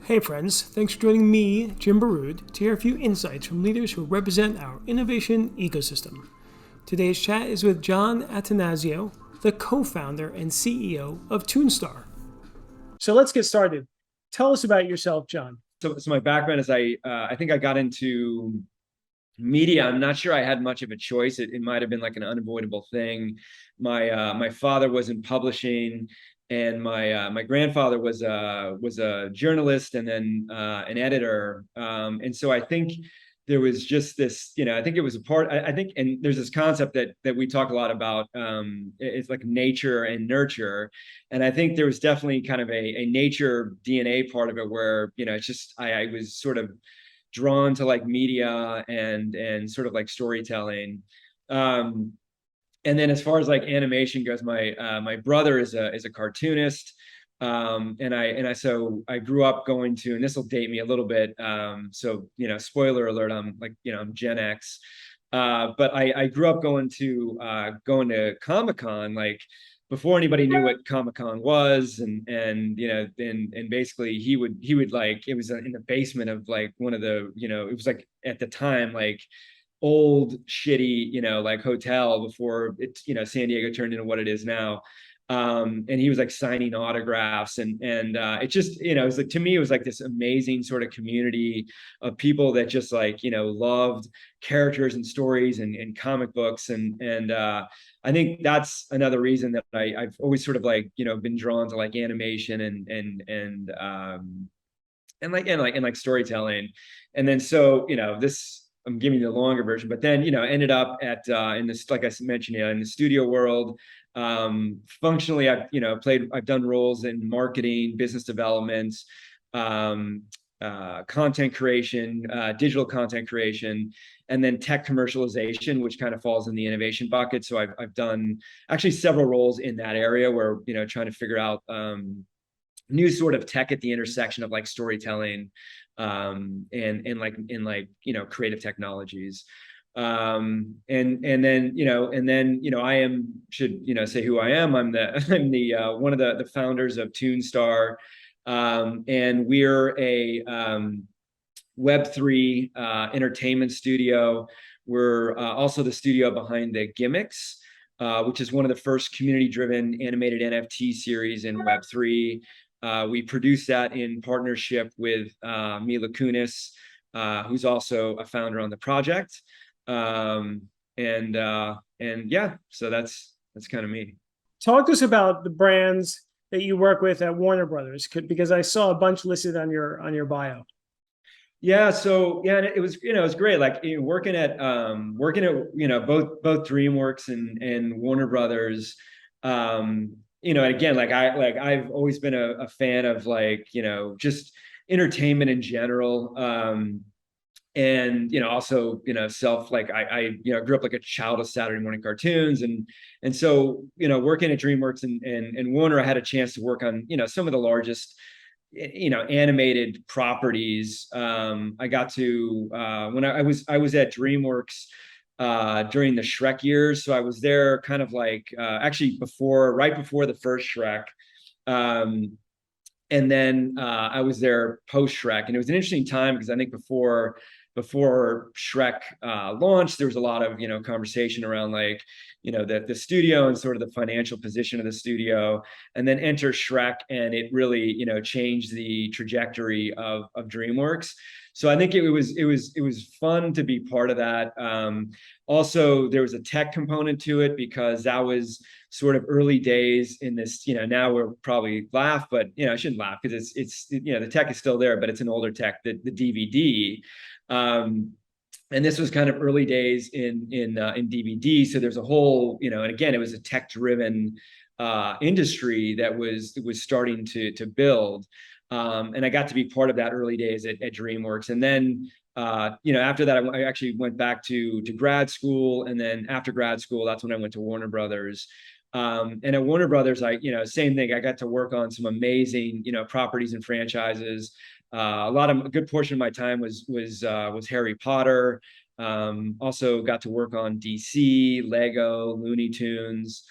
Hey friends, thanks for joining me, Jim Baroud, to hear a few insights from leaders who represent our innovation ecosystem. Today's chat is with John Attanasio, the co-founder and CEO of Toonstar. So let's get started. Tell us about yourself, John. So my background is I think I got into media. I'm not sure I had much of a choice. It might have been like an unavoidable thing. My father was in publishing, and my grandfather was a journalist and then an editor. And so I think there was just this, I think it was a part. I think, and there's this concept that we talk a lot about. It's like nature and nurture, and I think there was definitely kind of a nature DNA part of it where it's just I was sort of drawn to like media and sort of like storytelling. And then as far as like animation goes, my brother is a cartoonist. So I grew up going to, and this will date me a little bit. So spoiler alert, I'm Gen X. But I grew up going to Comic-Con, like before anybody knew what Comic-Con was, and basically he would like, it was in the basement of like one of the, it was like at the time like old shitty like hotel before it, San Diego turned into what it is now. And he was like signing autographs, and it just, it was like, to me it was like this amazing sort of community of people that just like loved characters and stories and comic books, and I think that's another reason that I've always sort of like been drawn to like animation and storytelling. And then so this, I'm giving you the longer version, but then ended up at in this, like I mentioned, in the studio world. Functionally, I've done roles in marketing, business development, content creation, digital content creation, and then tech commercialization, which kind of falls in the innovation bucket. So I've done actually several roles in that area where trying to figure out new sort of tech at the intersection of like storytelling and creative technologies. And then I am, should say who I am. I'm the one of the founders of Tunestar, and we're a Web3 entertainment studio. We're also the studio behind the Gimmicks, which is one of the first community-driven animated NFT series in Web3. We produce that in partnership with Mila Kunis, who's also a founder on the project. And yeah, so that's kind of me. Talk to us about the brands that you work with at Warner Brothers, because I saw a bunch listed on your bio. Yeah, so yeah, it was it was great. Like working at both DreamWorks and Warner Brothers. And again, I've always been a fan of like just entertainment in general. And also self, like I grew up like a child of Saturday morning cartoons, and so working at DreamWorks and Warner, I had a chance to work on some of the largest animated properties. I got to when I was at DreamWorks during the Shrek years, so I was there kind of like actually right before the first Shrek. And then I was there post Shrek, and it was an interesting time because I think before Shrek launched, there was a lot of conversation around like the studio and sort of the financial position of the studio, and then enter Shrek, and it really changed the trajectory of DreamWorks. So I think it was fun to be part of that. Also, there was a tech component to it because that was sort of early days in this. Now we'll probably laugh, but I shouldn't laugh because it's the tech is still there, but it's an older tech, the DVD. And this was kind of early days in DVD. So there's a whole, and again, it was a tech-driven industry that was starting to build. And I got to be part of that early days at DreamWorks. And then after that, I actually went back to grad school, and then after grad school, that's when I went to Warner Brothers. And at Warner Brothers, same thing. I got to work on some amazing properties and franchises. A good portion of my time was Harry Potter. Also got to work on DC, Lego, Looney Tunes.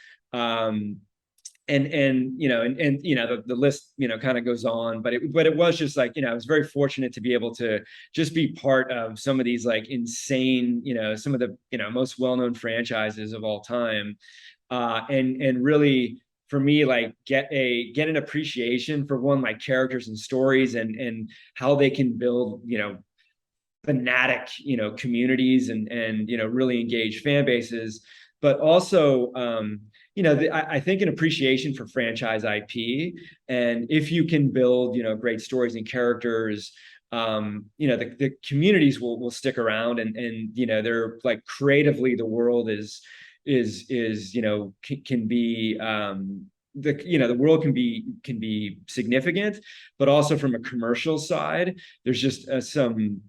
the list, kind of goes on, but it was just like, I was very fortunate to be able to just be part of some of these like insane, some of the, most well-known franchises of all time. And really, for me, like get an appreciation for one, like characters and stories, and how they can build, fanatic, communities, and really engage fan bases, but also, I think an appreciation for franchise IP. And if you can build, great stories and characters, the communities will stick around, and they're like, creatively, the world can be, the world can be significant, but also from a commercial side, there's just some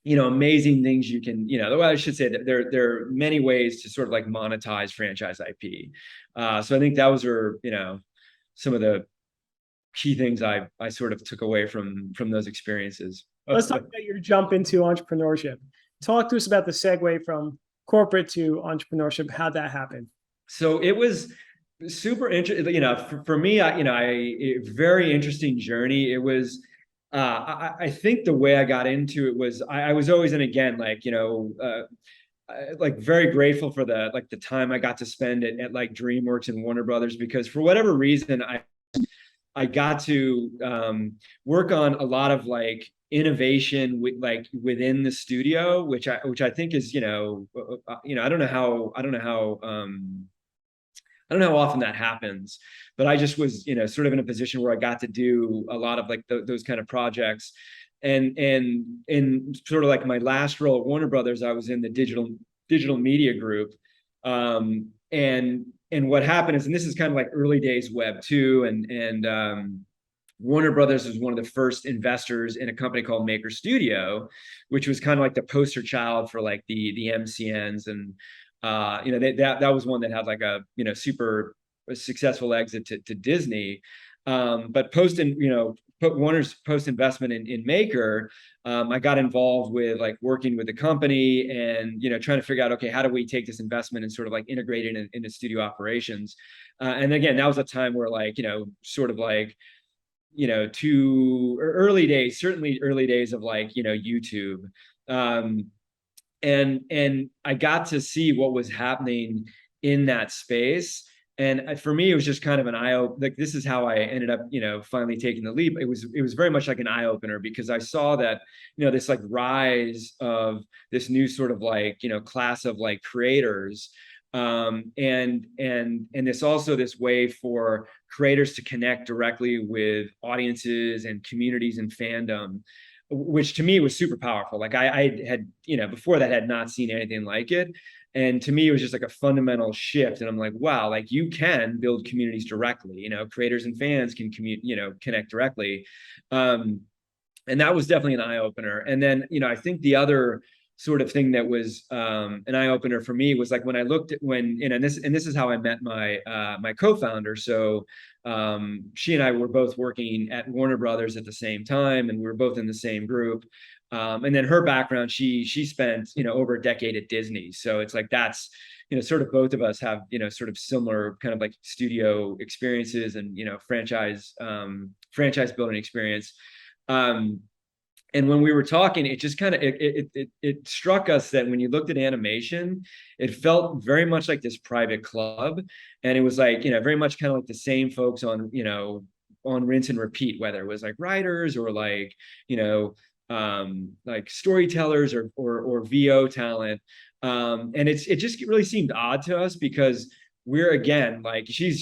amazing things you can, well, I should say that there are many ways to sort of like monetize franchise IP. So I think those are, some of the key things I sort of took away from those experiences. Let's talk about your jump into entrepreneurship. Talk to us about the segue from corporate to entrepreneurship, how that happened. So it was super interesting, for me, a very interesting journey. It was, I think the way I got into it was, I was always, and again, like, like very grateful for the time I got to spend at like DreamWorks and Warner Brothers, because for whatever reason, I got to work on a lot of like innovation within the studio, which I think is, I don't know how often that happens, but I just was, sort of in a position where I got to do a lot of like those kind of projects. And in sort of like my last role at Warner Brothers, I was in the digital media group. And what happened is, and this is kind of like early days Web 2, and Warner Brothers was one of the first investors in a company called Maker Studio, which was kind of like the poster child for like the MCNs. And that was one that had like a super successful exit to Disney. But Warner's post investment in Maker, I got involved with like working with the company, and trying to figure out, okay, how do we take this investment and sort of like integrate it into studio operations. And again, that was a time where like, sort of like, certainly early days of like, YouTube. And I got to see what was happening in that space. And for me, it was just kind of an like, this is how I ended up, finally taking the leap. It was very much like an eye opener, because I saw that, this like rise of this new sort of like, class of like creators, and this also this way for creators to connect directly with audiences and communities and fandom, which to me was super powerful. Like I had, before that, had not seen anything like it. And to me, it was just like a fundamental shift. And I'm like, wow, like you can build communities directly, creators and fans can connect directly. And that was definitely an eye opener. And then, I think the other sort of thing that was an eye opener for me was like when I looked at and this is how I met my co-founder. So she and I were both working at Warner Brothers at the same time, and we were both in the same group. And then her background, she spent over a decade at Disney. So it's like that's sort of both of us have sort of similar kind of like studio experiences and franchise building experience. And when we were talking, it just kind of it struck us that when you looked at animation, it felt very much like this private club, and it was like very much kind of like the same folks on on rinse and repeat, whether it was like writers or like like storytellers or VO talent, and it just really seemed odd to us, because we're, again, like she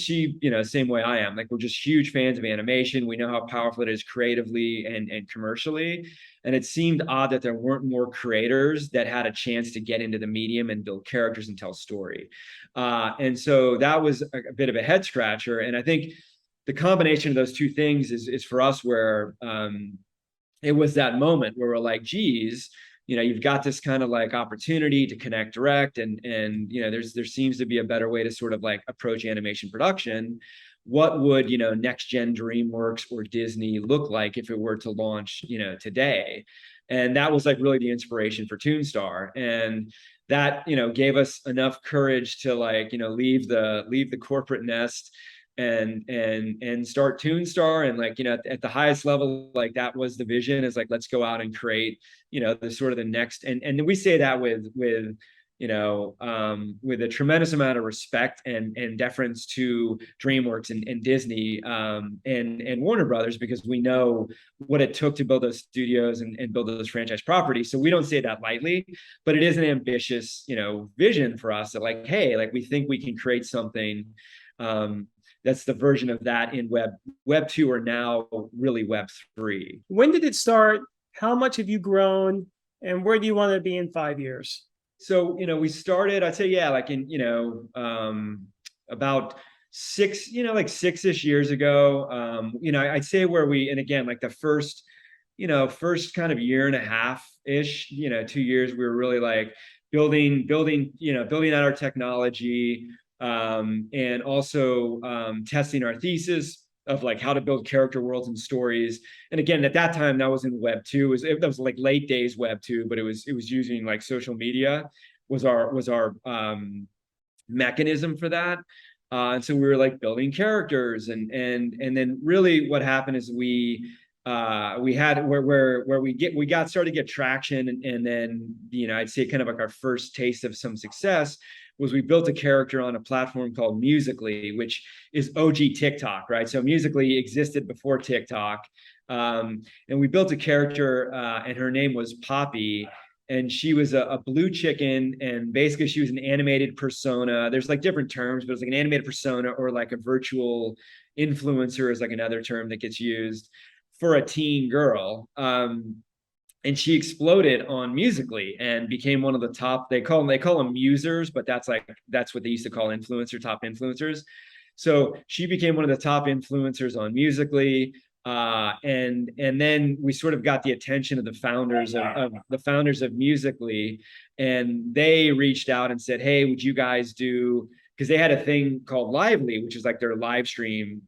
same way I am, like we're just huge fans of animation. We know how powerful it is creatively and commercially, and it seemed odd that there weren't more creators that had a chance to get into the medium and build characters and tell story. And so that was a bit of a head scratcher. And I think the combination of those two things is for us where it was that moment where we're like, geez, you've got this kind of like opportunity to connect direct, and there seems to be a better way to sort of like approach animation production. What would next gen DreamWorks or Disney look like if it were to launch today? And that was like really the inspiration for Toonstar. And that gave us enough courage to like leave the corporate nest, and start Toonstar. And like, at the highest level, like that was the vision, is like, let's go out and create, the sort of the next, and we say that with a tremendous amount of respect and deference to DreamWorks and Disney, and Warner Brothers, because we know what it took to build those studios and build those franchise properties. So we don't say that lightly, but it is an ambitious, vision for us that like, hey, like we think we can create something that's the version of that in Web 2, or now really Web 3. When did it start? How much have you grown? And where do you want to be in 5 years? So, we started, I'd say, yeah, like in, about like 6-ish years ago. I'd say where and again, like the first kind of year and a half-ish, 2 years, we were really like building out our technology, and also testing our thesis of like how to build character worlds and stories. And again, at that time, that was in Web 2. That was like late days Web 2, but it was using like social media was our mechanism for that. And so we were like building characters, and then really what happened is we had where we started to get traction, and then I'd say kind of like our first taste of some success was we built a character on a platform called Musical.ly, which is OG TikTok, right? So Musical.ly existed before TikTok. And we built a character, and her name was Poppy. And she was a blue chicken, and basically she was an animated persona. There's like different terms, but it's like an animated persona, or like a virtual influencer is like another term that gets used for a teen girl. And she exploded on Musical.ly and became one of the top. They call them users, but that's what they used to call top influencers. So she became one of the top influencers on Musical.ly, and then we sort of got the attention of the founders of Musical.ly, and they reached out and said, "Hey, would you guys do?" Because they had a thing called Lively, which is like their live stream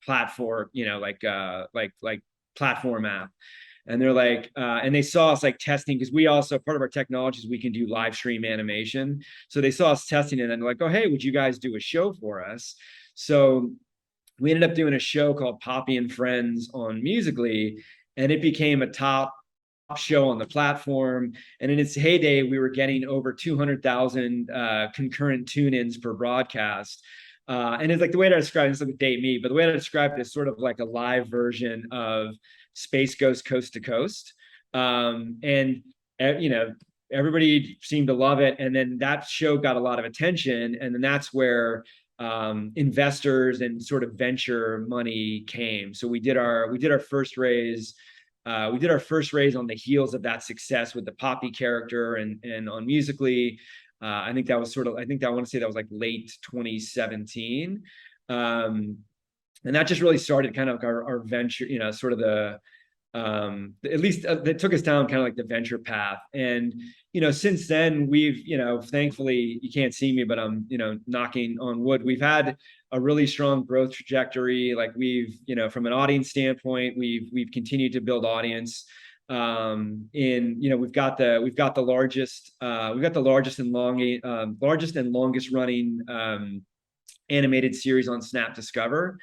platform, like platform app. And they're like, and they saw us like testing, because we also, part of our technology is we can do live stream animation. So they saw us testing it, and they're like, "Oh, hey, would you guys do a show for us?" So we ended up doing a show called Poppy and Friends on Musical.ly, and it became a top show on the platform. And in its heyday, we were getting over 200,000 concurrent tune-ins per broadcast. And it's like, the way to describe this, like date me, but the way to describe it is sort of like a live version of Space Ghost Coast to Coast. And everybody seemed to love it. And then that show got a lot of attention. And then that's where investors and sort of venture money came. So we did our first raise. We did our first raise on the heels of that success with the Poppy character and on Musical.ly. I think that was I want to say that was like late 2017. And that just really started kind of our venture, sort of the, at least that took us down kind of like the venture path. And, since then we've, thankfully, you can't see me, but I'm, knocking on wood, we've had a really strong growth trajectory. Like we've, from an audience standpoint, we've continued to build audience. We've got the largest and longest running animated series on Snap Discover,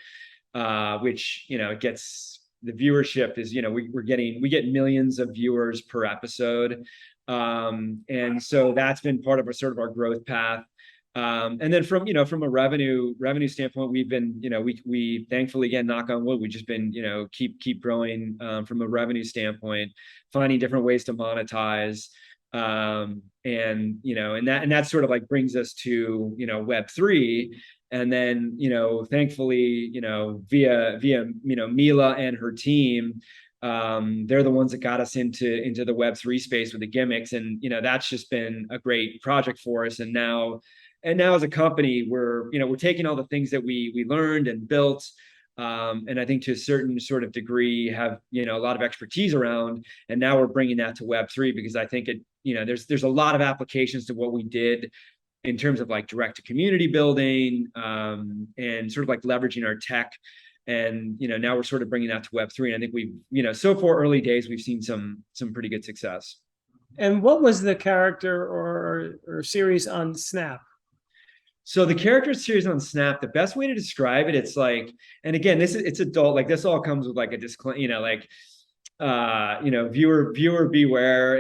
which it gets, the viewership is, we get millions of viewers per episode, and so that's been part of our growth path. And then from a revenue standpoint, we've been, we thankfully, again, knock on wood, we've just been, keep growing from a revenue standpoint, finding different ways to monetize. And that sort of like brings us to, Web 3. And then, thankfully, via Mila and her team, they're the ones that got us into the Web 3 space with the Gimmicks. And, that's just been a great project for us. And now as a company, we're taking all the things that we learned and built, and I think to a certain sort of degree have, a lot of expertise around, and now we're bringing that to Web 3, because I think there's a lot of applications to what we did in terms of like direct to community building, and sort of like leveraging our tech. And, now we're sort of bringing that to Web 3. And I think we've, so far early days, we've seen some pretty good success. And what was the character or series on Snap? So the character series on Snap, the best way to describe it, it's like, and again, it's adult, like this all comes with like a disclaimer, like viewer beware.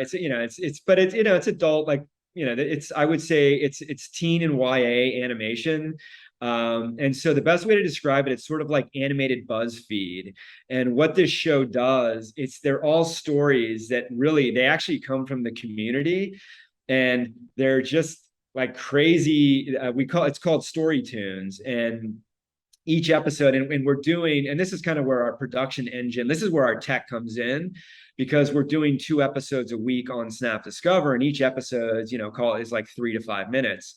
But it's it's adult, like it's, I would say it's teen and YA animation. And so the best way to describe it, it's sort of like animated BuzzFeed. And what this show does, they're all stories that really they actually come from the community, and they're just like crazy. It's called Story Tunes, and each episode, and we're doing, and this is kind of where our production engine, this is where our tech comes in, because we're doing 2 episodes a week on Snap Discover, and each episode, is like 3 to 5 minutes.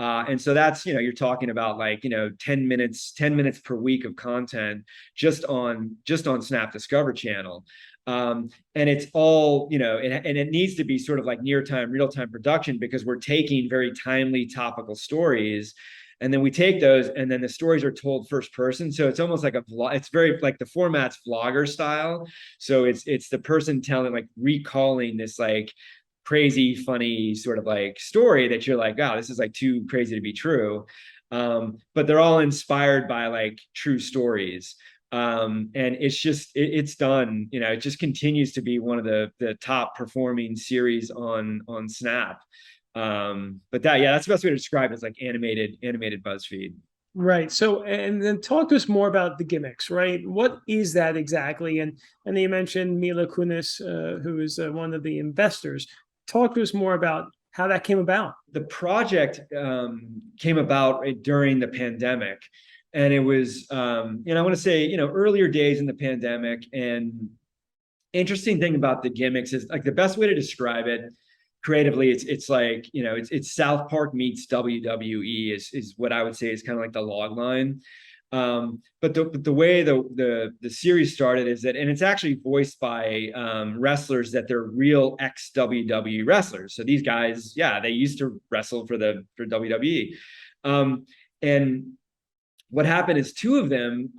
And so that's, you're talking about like, 10 minutes per week of content just on Snap Discover channel. And it's all, and it needs to be sort of like real-time production, because we're taking very timely topical stories, and then we take those, and then the stories are told first person. So it's almost like a vlog. It's very like the format's vlogger style. So it's the person telling, like recalling this like crazy, funny sort of like story that you're like, wow, this is like too crazy to be true. But they're all inspired by like true stories. And it's done, it just continues to be one of the top performing series on Snap. But that's the best way to describe it, is like animated BuzzFeed. Right. So, and then talk to us more about the gimmicks, right? What is that exactly? And then you mentioned Mila Kunis, who is one of the investors. Talk to us more about how that came about. The project came about during the pandemic, and it was, I want to say, earlier days in the pandemic. And interesting thing about the gimmicks is, like, the best way to describe it creatively, it's like, it's South Park meets WWE is what I would say is kind of like the log line. But the way the series started is that, and it's actually voiced by wrestlers that they're real ex WWE wrestlers. So these guys, they used to wrestle for WWE. And what happened is two of them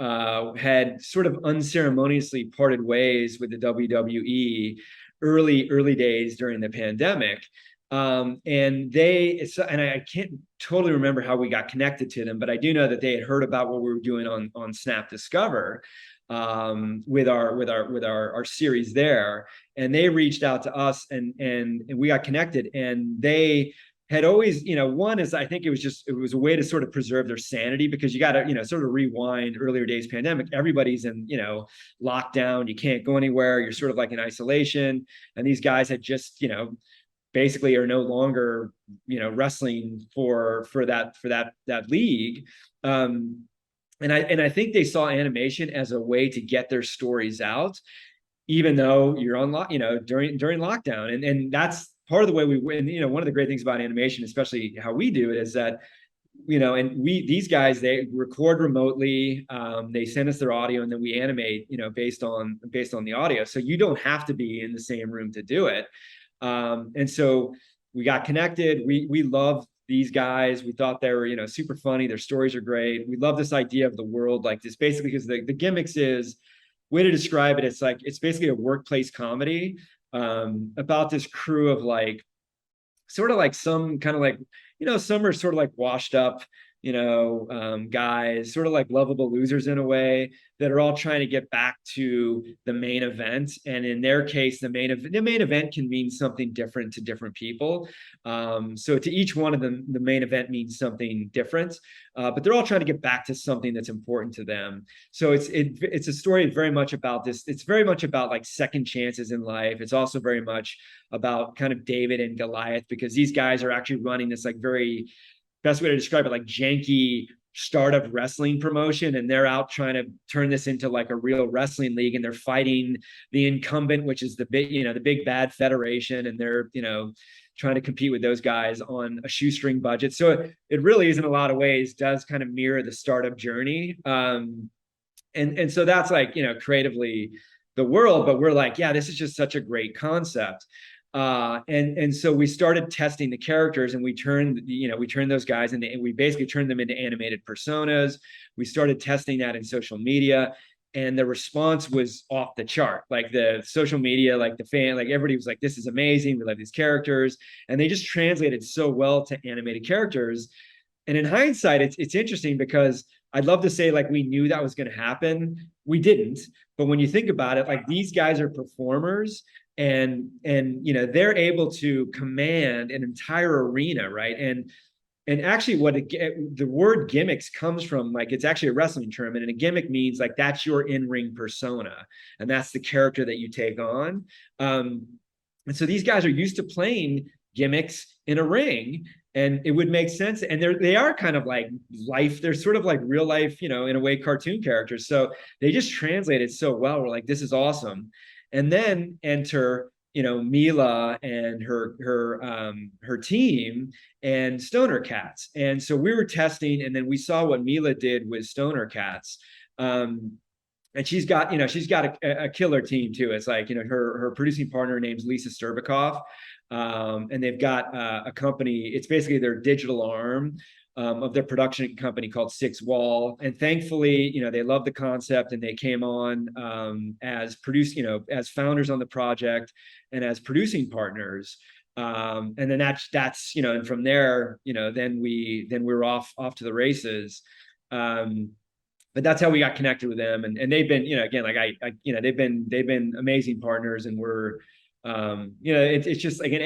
had sort of unceremoniously parted ways with the WWE early days during the pandemic. And I can't totally remember how we got connected to them, but I do know that they had heard about what we were doing on Snap Discover with our series there, and they reached out to us, and we got connected. And they had always, one is, I think it was a way to sort of preserve their sanity, because you got to, sort of rewind earlier days pandemic. Everybody's in, lockdown. You can't go anywhere. You're sort of like in isolation. And these guys had just, basically are no longer, wrestling for that league. And I think they saw animation as a way to get their stories out, even though you're on during lockdown. And that's part of the way we win. One of the great things about animation, especially how we do it, is that, and these guys, they record remotely, they send us their audio, and then we animate, based on the audio. So you don't have to be in the same room to do it. And so we got connected. We love these guys. We thought they were, super funny. Their stories are great. We love this idea of the world like this, basically, because the Gimmicks is, way to describe it, it's basically a workplace comedy about this crew of like, sort of like some kind of like, some are sort of like washed up, guys, sort of like lovable losers in a way, that are all trying to get back to the main event. And in their case, the main event can mean something different to different people. So to each one of them, the main event means something different, but they're all trying to get back to something that's important to them. So it's a story very much about this. It's very much about like second chances in life. It's also very much about kind of David and Goliath, because these guys are actually running this like very, best way to describe it, like janky startup wrestling promotion, and they're out trying to turn this into like a real wrestling league, and they're fighting the incumbent, which is the big bad federation, and they're trying to compete with those guys on a shoestring budget. So it really is, in a lot of ways, does kind of mirror the startup journey. And so that's like, creatively the world, but we're like, this is just such a great concept. And so we started testing the characters, and we turned those guys into, we basically turned them into animated personas. We started testing that in social media, and the response was off the chart. Like the social media, like the fan, like everybody was like, this is amazing. We love these characters. And they just translated so well to animated characters And in hindsight, it's interesting because I'd love to say like we knew that was going to happen. We didn't. But when you think about it, like these guys are performers, and they're able to command an entire arena, right? And actually the word gimmicks comes from, like, it's actually a wrestling term, and a gimmick means like that's your in-ring persona, and that's the character that you take on. And so these guys are used to playing gimmicks in a ring, and it would make sense. And they are kind of like life. They're sort of like real life, in a way, cartoon characters. So they just translate it so well. We're like, this is awesome. And then enter, Mila and her team and Stoner Cats. And so we were testing, and then we saw what Mila did with Stoner Cats. And she's got a killer team too. It's like, her producing partner name's Lisa Sterbikoff. And they've got a company. It's basically their digital arm of their production company called Six Wall. And thankfully, they love the concept, and they came on as as founders on the project and as producing partners. And then that's and from there, then we're off to the races. But that's how we got connected with them, and they've been, again, like they've been amazing partners, and we're it's just like, and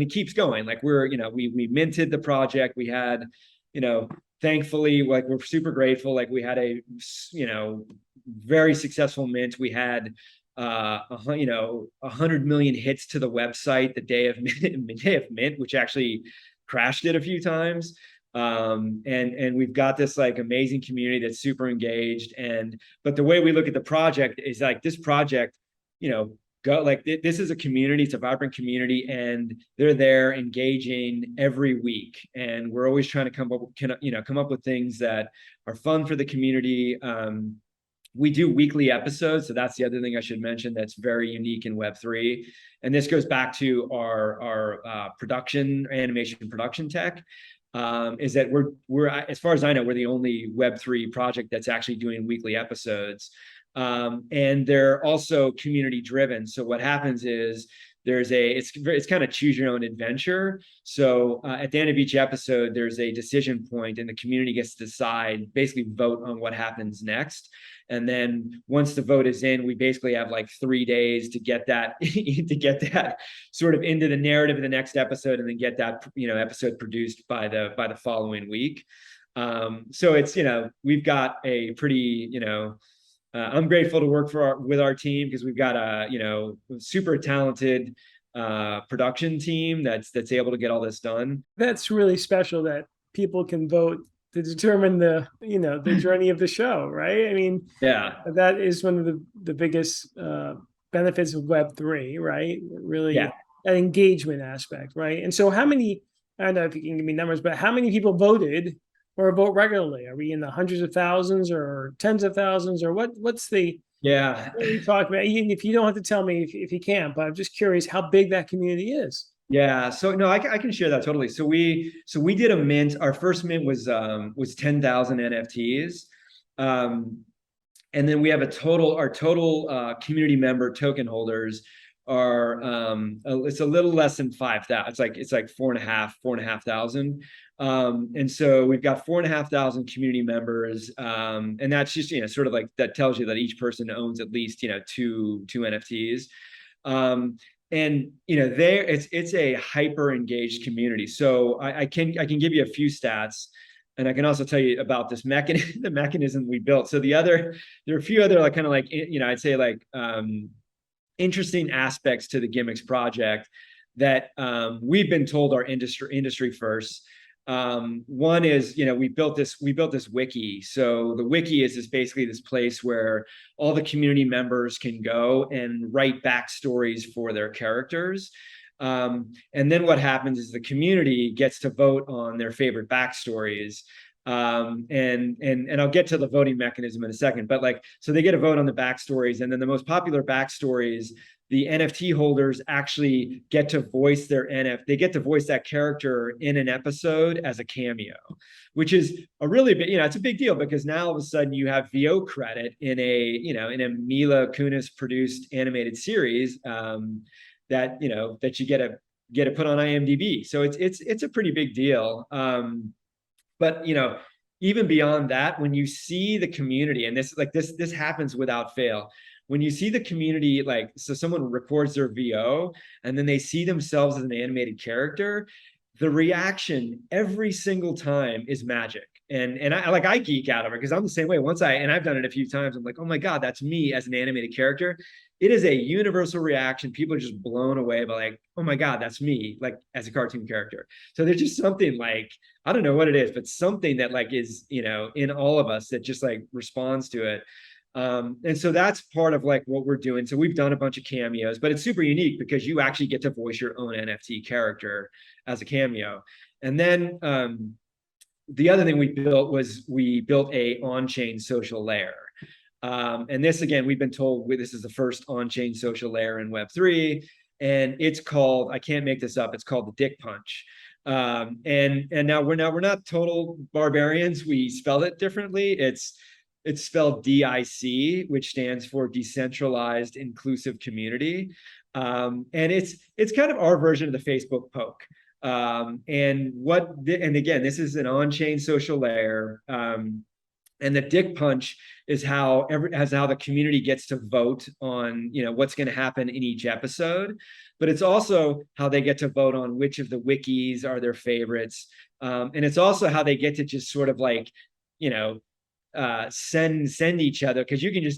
it keeps going. Like we minted the project. We had, thankfully, like, we're super grateful. Like, we had a very successful mint. We had 100 million hits to the website the day of mint, which actually crashed it a few times. And we've got this like amazing community that's super engaged. But the way we look at the project is like, this project, this is a community. It's a vibrant community, and they're there engaging every week. And we're always trying to come up with things that are fun for the community. We do weekly episodes, so that's the other thing I should mention that's very unique in Web3. And this goes back to our animation production tech. Is that we're as far as I know, we're the only Web3 project that's actually doing weekly episodes. And they're also community driven. So what happens is it's kind of choose your own adventure. So at the end of each episode, there's a decision point, and the community gets to decide, basically vote on what happens next. And then once the vote is in, we basically have like 3 days to get that sort of into the narrative of the next episode, and then get that episode produced by the following week. So it's we've got a pretty I'm grateful to work with our team, because we've got a super talented production team that's able to get all this done. That's really special that people can vote to determine the journey of the show, right? I mean, yeah, that is one of the biggest benefits of Web3, right? Really, yeah. that engagement aspect, right? And so, how many? I don't know if you can give me numbers, but how many people voted or vote regularly? Are we in the hundreds of thousands or tens of thousands, or what's the? Yeah. What are we talking about? Even if you don't have to tell me if you can't, but I'm just curious how big that community is. Yeah, so no, I can share that totally. So we did a mint. Our first mint was 10,000 NFTs, and then we have our total community member token holders are it's a little less than 5,000. It's like 4,500. And so we've got 4,500 community members, and that's just sort of like, that tells you that each person owns at least two NFTs. And it's a hyper engaged community. So I can give you a few stats, and I can also tell you about this the mechanism we built. So there are a few other like kind of like I'd say like interesting aspects to the Gimmicks project that we've been told are industry first. One is, we built this wiki. So the wiki is basically this place where all the community members can go and write backstories for their characters. And then what happens is the community gets to vote on their favorite backstories. And I'll get to the voting mechanism in a second, but so they get a vote on the backstories, and then the most popular backstories, the NFT holders actually get to voice they get to voice that character in an episode as a cameo, which is a really big, it's a big deal, because now all of a sudden you have VO credit in a Mila Kunis produced animated series, that you get to put on IMDb. So it's a pretty big deal. But even beyond that, when you see the community, and this happens without fail, when you see the community, like, so someone records their VO and then they see themselves as an animated character, the reaction every single time is magic. And I geek out of it because I'm the same way. I've done it a few times, I'm like, oh my God, that's me as an animated character. It is a universal reaction. People are just blown away by, like, oh my God, that's me, like, as a cartoon character. So there's just something, like, I don't know what it is, but something that, like, is, in all of us that just, like, responds to it. And so that's part of, like, what we're doing. So we've done a bunch of cameos, but it's super unique because you actually get to voice your own NFT character as a cameo. And then the other thing we built a on-chain social layer. And this, again, we've been told this is the first on-chain social layer in Web3, and it's called, I can't make this up, it's called the Dick Punch. And now we're not total barbarians. We spell it differently. It's spelled DIC, which stands for Decentralized Inclusive Community. And it's kind of our version of the Facebook poke. And again, this is an on-chain social layer. And the Dick Punch is how the community gets to vote on, what's going to happen in each episode. But it's also how they get to vote on which of the wikis are their favorites. And it's also how they get to just sort of, like, send each other, because you can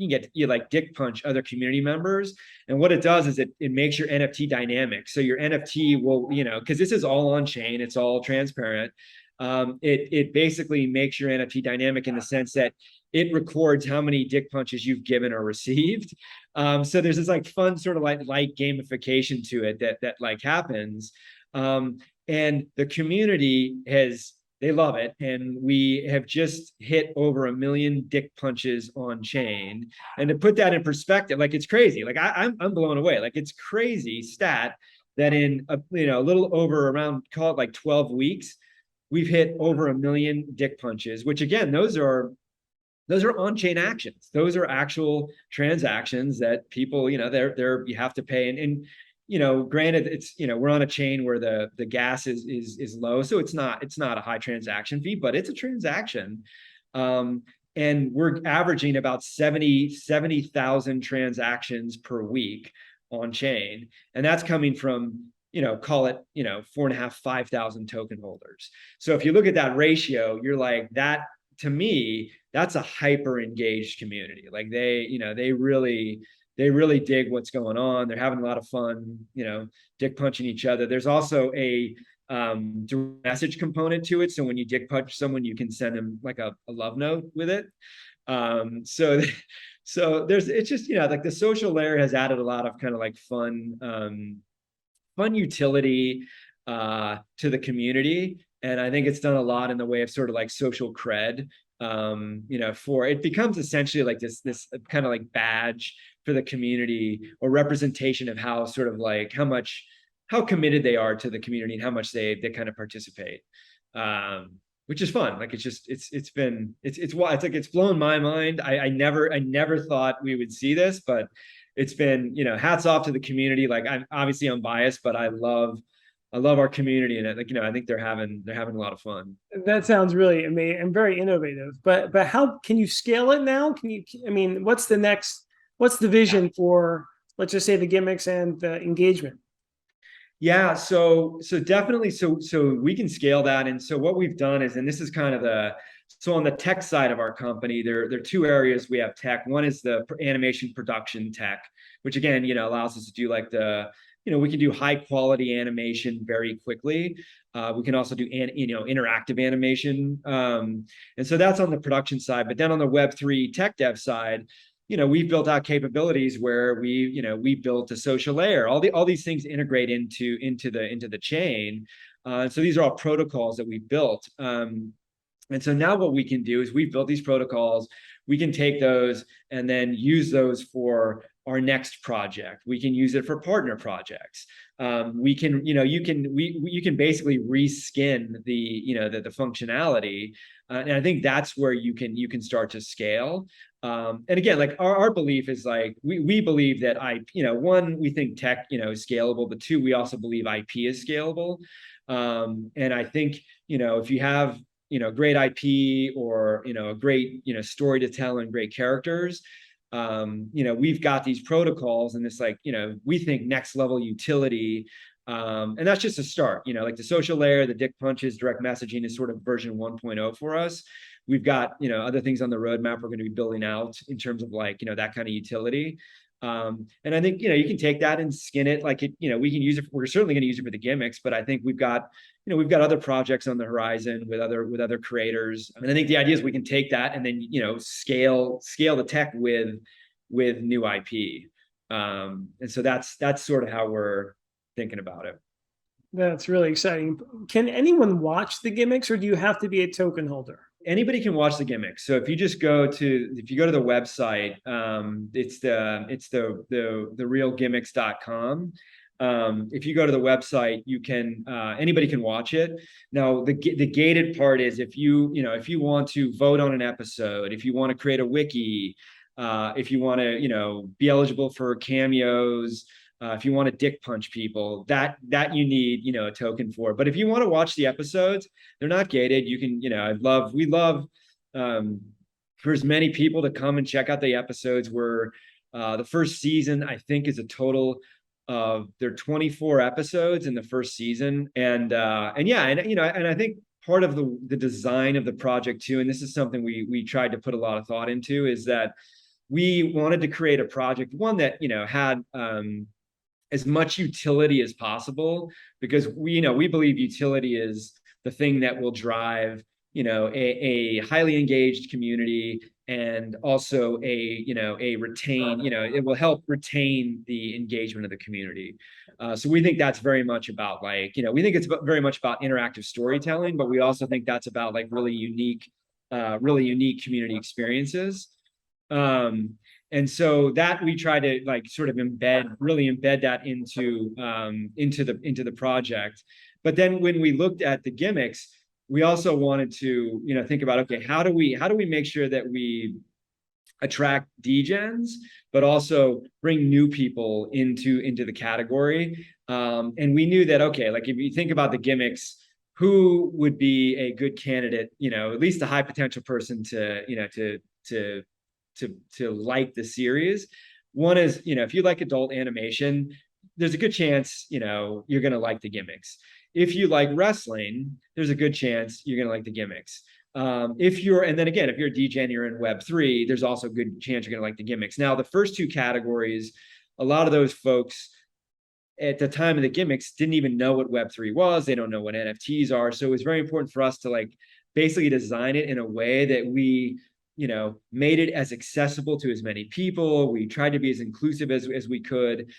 get Dick Punch other community members. And what it does is it makes your NFT dynamic. So your NFT will, because this is all on chain, it's all transparent. It basically makes your NFT dynamic in the sense that it records how many Dick Punches you've given or received. So there's this, like, fun sort of like gamification to it that like happens. And the community they love it. And we have just hit over 1 million Dick Punches on chain. And to put that in perspective, like, it's crazy. Like, I'm blown away. Like, it's crazy stat that in a little over, around, call it, like, 12 weeks, we've hit over 1 million Dick Punches, which, again, those are on-chain actions. Those are actual transactions that people, you have to pay. And granted, it's, we're on a chain where the gas is low, so it's not a high transaction fee, but it's a transaction. And we're averaging about 70,000 transactions per week on chain, and that's coming from, call it, 4.5, 5,000 token holders. So if you look at that ratio, you're like, that, to me, that's a hyper engaged community. Like, they really dig what's going on. They're having a lot of fun, Dick punching each other. There's also a direct message component to it. So when you Dick punch someone, you can send them, like, a love note with it. So it's just, like, the social layer has added a lot of kind of, like, fun utility to the community. And I think it's done a lot in the way of sort of, like, social cred. For it becomes essentially like this kind of, like, badge for the community, or representation of how sort of, like, how committed they are to the community and how much they kind of participate, which is fun. Like, it's blown my mind. I never thought we would see this, but it's been, hats off to the community. Like, I'm biased, but I love our community, and, like, I think they're having a lot of fun. That sounds really amazing and very innovative. But how can you scale it now? What's the vision for, let's just say, the gimmicks and the engagement? Yeah, so definitely, so we can scale that. And so what we've done is, and this is kind of so on the tech side of our company, there are 2 areas we have tech. One is the animation production tech, which, again, allows us to do, like, we can do high quality animation very quickly. We can also do interactive animation. And so that's on the production side. But then on the Web3 tech dev side, we've built out capabilities where we built a social layer. All these things integrate into the chain. So these are all protocols that we built. And so now what we can do is, we've built these protocols. We can take those and then use those for our next project. We can use it for partner projects. We can, you can basically reskin the functionality. And I think that's where you can start to scale. And again, like, our belief is, like, we believe that one, we think tech, is scalable, but 2, we also believe IP is scalable. And I think if you have, great IP or, a great, story to tell and great characters, we've got these protocols and this, like, we think next level utility. And that's just a start, like the social layer, the dick punches, direct messaging is sort of version 1.0 for us. We've got, other things on the roadmap we're going to be building out in terms of, like, that kind of utility. And I think, you can take that and skin it like it, we can use it. We're certainly going to use it for the gimmicks, but I think we've got other projects on the horizon with other creators. And I think the idea is we can take that and then, scale the tech with new IP. And so that's sort of how we're thinking about it. That's really exciting. Can anyone watch the gimmicks, or do you have to be a token holder? Anybody can watch the gimmicks. So if you go to the website, it's the realgimmicks.com. If you go to the website, you can anybody can watch it. Now the gated part is if you want to vote on an episode, if you want to create a wiki, if you want to be eligible for cameos, if you want to dick punch people, that you need a token for. But if you want to watch the episodes, they're not gated. You can we love for as many people to come and check out the episodes. Where the first season, I think, is a total of there are 24 episodes in the first season, and I think part of the design of the project too, and this is something we tried to put a lot of thought into, is that we wanted to create a project, one that had as much utility as possible, because we believe utility is the thing that will drive a highly engaged community, and also it will help retain the engagement of the community. So we think that's very much about, like, we think it's very much about interactive storytelling, but we also think that's about, like, really unique community experiences. And so that we try to, like, sort of embed that into the project. But then when we looked at the gimmicks, we also wanted to think about, okay, how do we make sure that we attract degens, but also bring new people into the category. And we knew that, okay, like, if you think about the gimmicks, who would be a good candidate, at least a high potential person to like the series. One is, if you like adult animation, there's a good chance, you're going to like the gimmicks. If you like wrestling, there's a good chance you're going to like the gimmicks. If you're a DJ and you're in Web3, there's also a good chance you're going to like the gimmicks. Now, the first two categories, a lot of those folks at the time of the gimmicks didn't even know what Web3 was. They don't know what NFTs are. So it was very important for us to, like, basically design it in a way that we made it as accessible to as many people. We tried to be as inclusive as we could.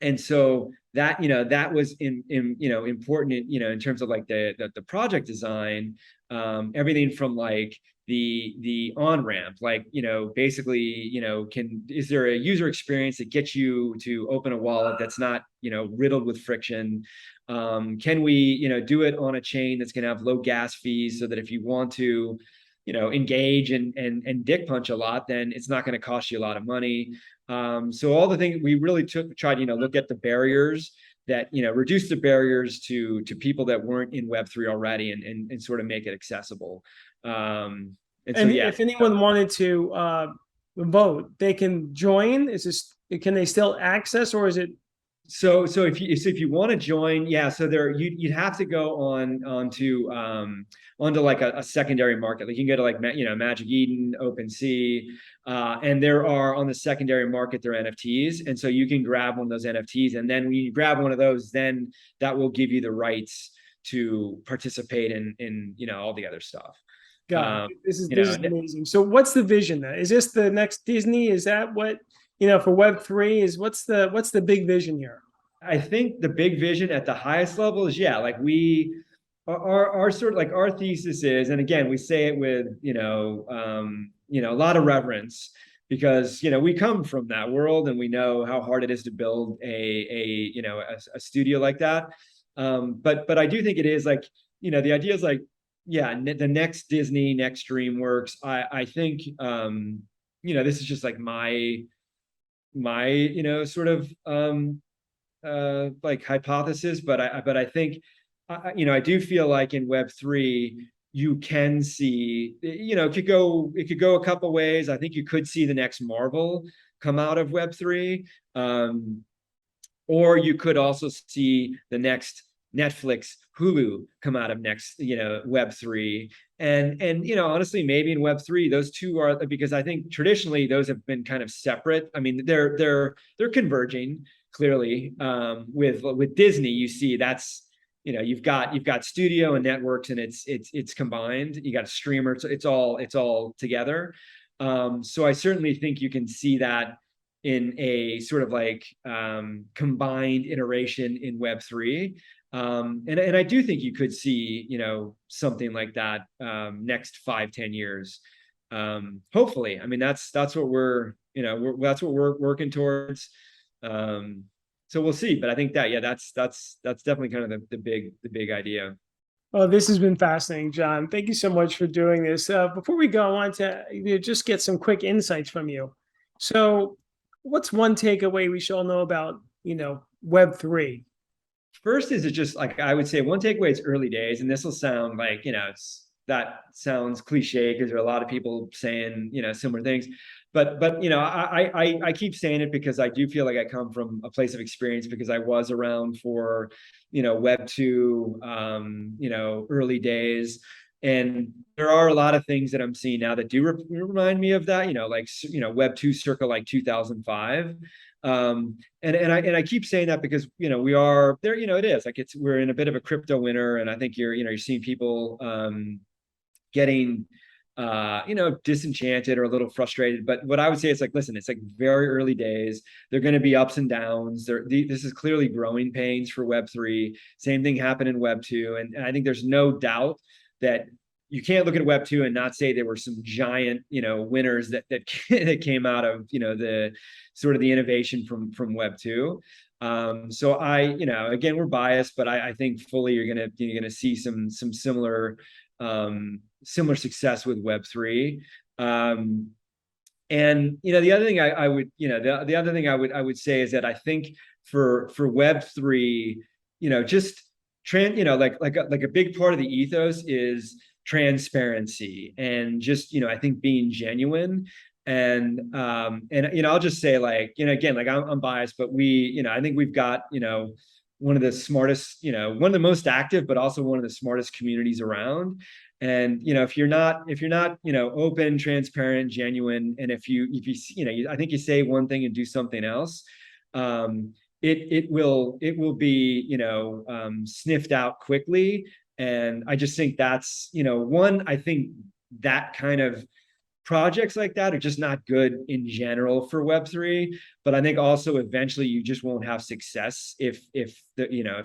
And so that was important in terms of, like, the project design, everything from, like, the on-ramp, like, basically, is there a user experience that gets you to open a wallet that's not, riddled with friction? Can we, do it on a chain that's going to have low gas fees, so that if you want to, engage and dick punch a lot, then it's not going to cost you a lot of money. So all the things we really tried to, look at the barriers that, reduce the barriers to people that weren't in Web3 already, and sort of make it accessible. And so, yeah. If anyone wanted to vote, they can join. Can they still access, or is it? So if you want to join, yeah. So you'd have to go onto like a secondary market. Like, you can go to, like, Magic Eden, OpenSea, and there are, on the secondary market, there are NFTs, and so you can grab one of those NFTs, and then when you grab one of those, then that will give you the rights to participate in all the other stuff. God, this is amazing. So what's the vision then? Is this the next Disney? Is that what, for Web3 is? What's the big vision here? I think the big vision at the highest level is, yeah, like, our sort of, like, our thesis is, and again, we say it with, a lot of reverence, because, we come from that world and we know how hard it is to build a studio like that. But I do think it is, like, the idea is, like, yeah, the next Disney, next DreamWorks. I think, this is just, like, my sort of like hypothesis, but I think I do feel like in Web3, you can see, it could go a couple ways. I think you could see the next Marvel come out of Web3. Or you could also see the next Netflix, Hulu come out of next, Web3. And honestly, maybe in Web3, those two are, because I think traditionally those have been kind of separate. I mean, they're converging clearly. With Disney, you see that's, you've got studio and networks, and it's combined. You got a streamer, so it's all together. So I certainly think you can see that in a sort of like combined iteration in Web3. And I do think you could see, something like that next 5-10 years. Hopefully. I mean, that's what that's what we're working towards. So we'll see. But I think that, yeah, that's definitely kind of the big idea. Well, this has been fascinating, John. Thank you so much for doing this. Before we go, I want to just get some quick insights from you. So what's one takeaway we should all know about, Web3? First is, it just like, I would say one takeaway is early days, and this will sound like, that sounds cliche because there are a lot of people saying, similar things. But I keep saying it because I do feel like I come from a place of experience, because I was around for, Web2, early days. And there are a lot of things that I'm seeing now that do remind me of that, like, Web2 circa like 2005. And I keep saying that because, we are there, it is like, we're in a bit of a crypto winter. And I think you're seeing people getting disenchanted or a little frustrated. But what I would say is like, listen, it's like very early days. They're going to be ups and downs. This is clearly growing pains for Web3. Same thing happened in Web2. And I think there's no doubt that you can't look at Web2 and not say there were some giant, winners that that came out of, the sort of the innovation from Web2. So again, we're biased, but I think fully you're gonna see some similar success with Web3. And the other thing I would, the other thing I would say is that I think for Web3, just like a big part of the ethos is transparency, and just, I think being genuine. And I'll just say, like, again, like, I'm biased, but I think we've got, one of the smartest, one of the most active, but also one of the smartest communities around. And if you're not open, transparent, genuine, and if you I think you say one thing and do something else, it will be sniffed out quickly. And I just think that's, I think that kind of projects like that are just not good in general for Web3. But I think also eventually you just won't have success if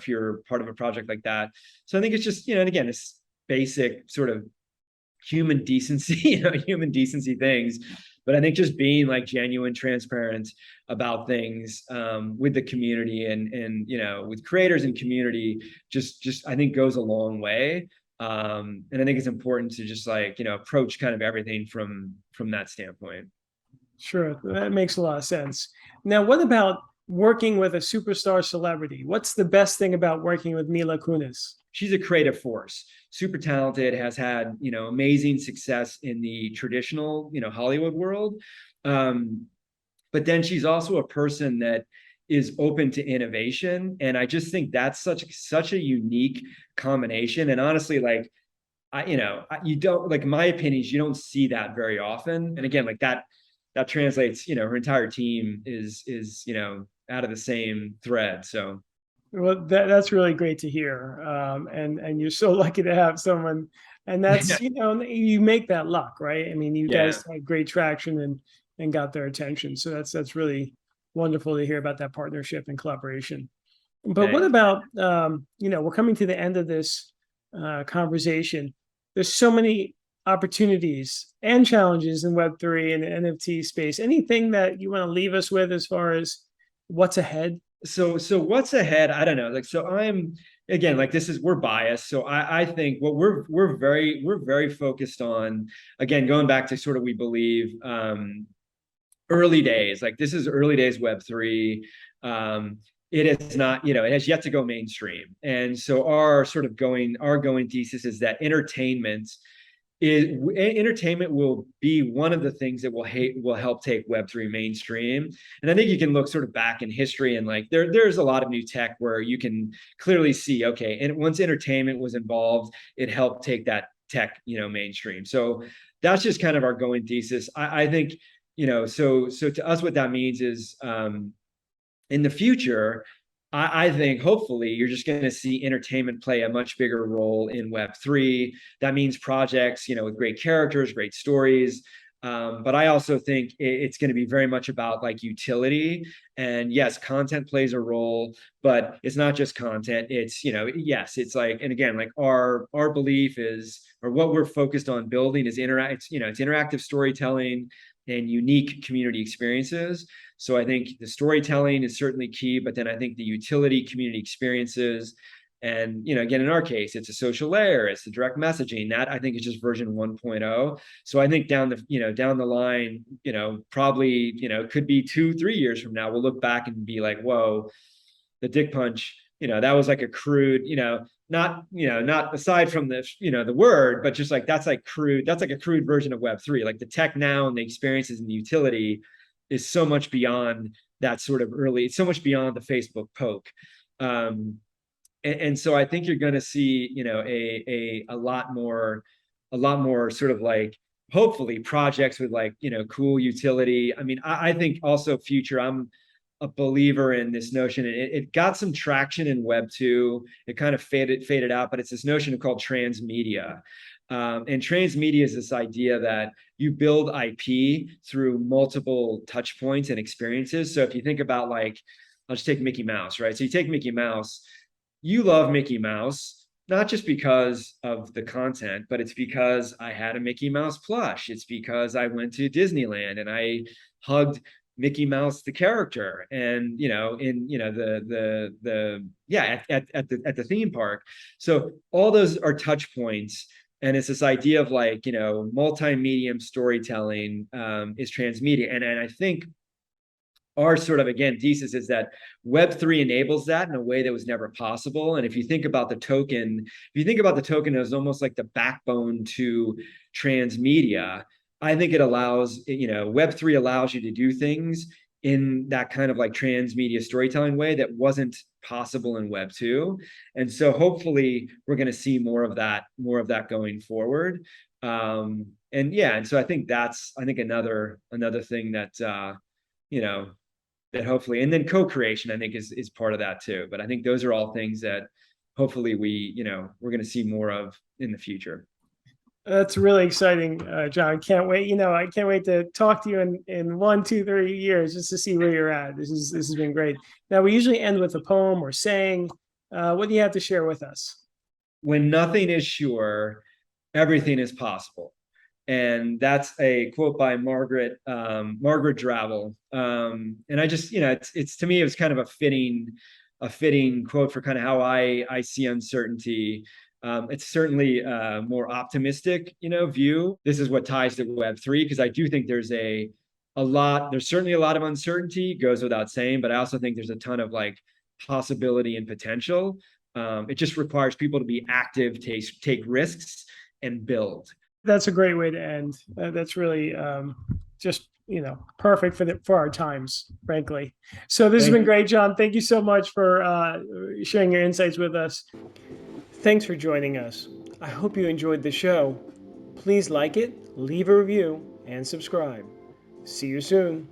you're part of a project like that. So I think it's just, and again, it's basic sort of human decency, human decency things. But I think just being like genuine, transparent about things with the community and with creators and community just I think goes a long way. And I think it's important to just like, approach kind of everything from that standpoint. Sure, that makes a lot of sense. Now, what about working with a superstar celebrity? What's the best thing about working with Mila Kunis? She's a creative force, super talented, has had, amazing success in the traditional, Hollywood world. But then she's also a person that is open to innovation. And I just think that's such a unique combination. And honestly, like, you don't, like, my opinion is you don't see that very often. And again, like that translates, her entire team is out of the same thread. So. Well, that's really great to hear. And you're so lucky to have someone, and that's, you make that luck, right? I mean, you guys had great traction and got their attention. So that's really wonderful to hear about that partnership and collaboration. But what about, we're coming to the end of this conversation. There's so many opportunities and challenges in Web3 and the NFT space. Anything that you want to leave us with as far as what's ahead? So what's ahead? I don't know. Like, so again, like, we're biased. So I think what we're very focused on, again, going back to sort of, we believe, early days, like this is early days Web3. it is not, it has yet to go mainstream. And so our going thesis is that entertainment will be one of the things that will help take Web3 mainstream. And I think you can look sort of back in history, and like there's a lot of new tech where you can clearly see, okay, and once entertainment was involved, it helped take that tech, mainstream. So that's just kind of our going thesis. I think, so to us, what that means is, in the future, I think hopefully you're just going to see entertainment play a much bigger role in Web3. That means projects, with great characters, great stories. But I also think it's going to be very much about like utility. And yes, content plays a role, but it's not just content. It's, yes, it's like, and again, like our belief is, or what we're focused on building is it's interactive storytelling and unique community experiences. So I think the storytelling is certainly key, but then I think the utility, community experiences, and again, in our case, it's a social layer, it's the direct messaging. That I think is just version 1.0. So I think down the line, probably, could be 2-3 years from now, we'll look back and be like, whoa, the dick punch, that was like a crude, not aside from the word, but just like that's like a crude version of Web3. Like the tech now and the experiences and the utility is so much beyond that sort of it's so much beyond the Facebook poke. And so I think you're going to see, a lot more sort of like, hopefully, projects with like, cool utility. I mean, I think also future, I'm a believer in this notion. It got some traction in Web 2. It kind of faded out, but it's this notion called transmedia. And transmedia is this idea that you build IP through multiple touch points and experiences. So if you think about, like, I'll just take Mickey Mouse, right? So you take Mickey Mouse, you love Mickey Mouse, not just because of the content, but it's because I had a Mickey Mouse plush. It's because I went to Disneyland and I hugged Mickey Mouse the character, and at the theme park. So all those are touch points, and it's this idea of like, multi-medium storytelling is transmedia, and I think our sort of, again, thesis is that Web3 enables that in a way that was never possible. And if you think about the token as almost like the backbone to transmedia, I think it allows, Web3 allows you to do things in that kind of like transmedia storytelling way that wasn't possible in Web 2. And so hopefully we're going to see more of that going forward. And so I think that's, another thing that, that hopefully, and then co-creation, I think is part of that too. But I think those are all things that hopefully we're going to see more of in the future. That's really exciting, John. Can't wait. I can't wait to talk to you in 1, 2, 3 years just to see where you're at. This has been great. Now, we usually end with a poem or saying. What do you have to share with us? When nothing is sure, everything is possible. And that's a quote by Margaret Dravel. And I just, it's to me, it was kind of a fitting quote for kind of how I see uncertainty. It's certainly a more optimistic, view. This is what ties to Web3, because I do think there's certainly a lot of uncertainty, goes without saying, but I also think there's a ton of like possibility and potential. It just requires people to be active, take risks, and build. That's a great way to end. That's really just perfect for our times, frankly. So this has been great, John. Thank you so much for sharing your insights with us. Thanks for joining us. I hope you enjoyed the show. Please like it, leave a review, and subscribe. See you soon.